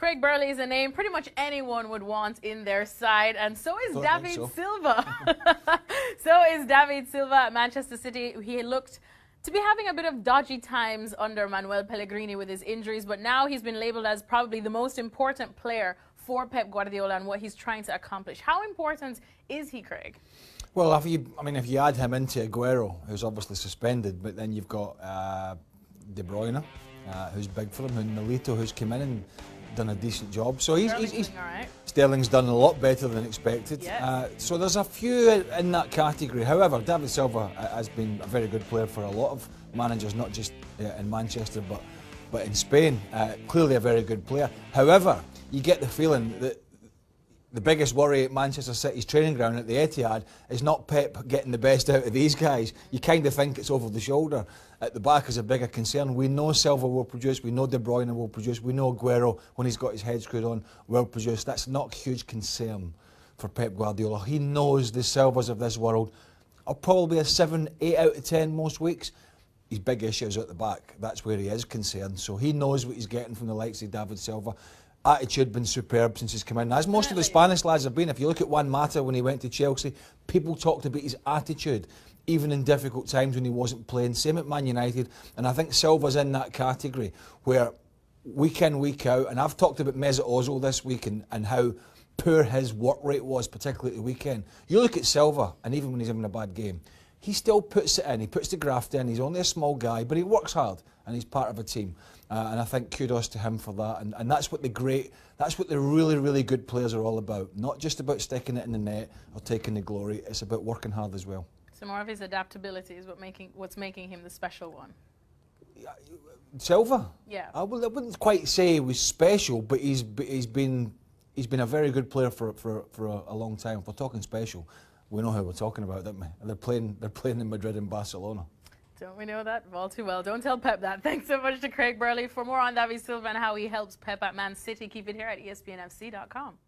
Craig Burley is a name pretty much anyone would want in their side, and so is David Silva. So is David Silva at Manchester City. He looked to be having a bit of dodgy times under Manuel Pellegrini with his injuries, but now he's been labelled as probably the most important player for Pep Guardiola and what he's trying to accomplish. How important is he, Craig? Well, if you add him into Aguero, who's obviously suspended, but then you've got De Bruyne, who's big for him, and Nolito, who's come in and done a decent job. So Sterling's done a lot better than expected. Yes. So there's a few in that category. However, David Silva has been a very good player for a lot of managers, not just in Manchester, but in Spain. Clearly a very good player. However, you get the feeling that the biggest worry at Manchester City's training ground at the Etihad is not Pep getting the best out of these guys. You kind of think it's over the shoulder. At the back is a bigger concern. We know Silva will produce, we know De Bruyne will produce, we know Aguero, when he's got his head screwed on, will produce. That's not a huge concern for Pep Guardiola. He knows the Silvas of this world are probably a 7, 8 out of 10 most weeks. His big issue is at the back. That's where he is concerned. So he knows what he's getting from the likes of David Silva. Attitude been superb since he's come in. As most of the Spanish lads have been. If you look at Juan Mata when he went to Chelsea, people talked about his attitude, even in difficult times when he wasn't playing. Same at Man United, and I think Silva's in that category where week in, week out, and I've talked about Mesut Ozil this week and how poor his work rate was, particularly at the weekend. You look at Silva, and even when he's having a bad game, he still puts it in, he puts the graft in, he's only a small guy, but he works hard and he's part of a team. And I think kudos to him for that. And that's what the really, really good players are all about. Not just about sticking it in the net or taking the glory, it's about working hard as well. So more of his adaptability is what's making him the special one. Silva? Yeah. I wouldn't quite say he was special, but he's been a very good player for a long time. If we're talking special, we know who we're talking about, don't we? They're playing in Madrid and Barcelona. Don't we know that all too well? Don't tell Pep that. Thanks so much to Craig Burley. For more on David Silva and how he helps Pep at Man City, keep it here at ESPNFC.com.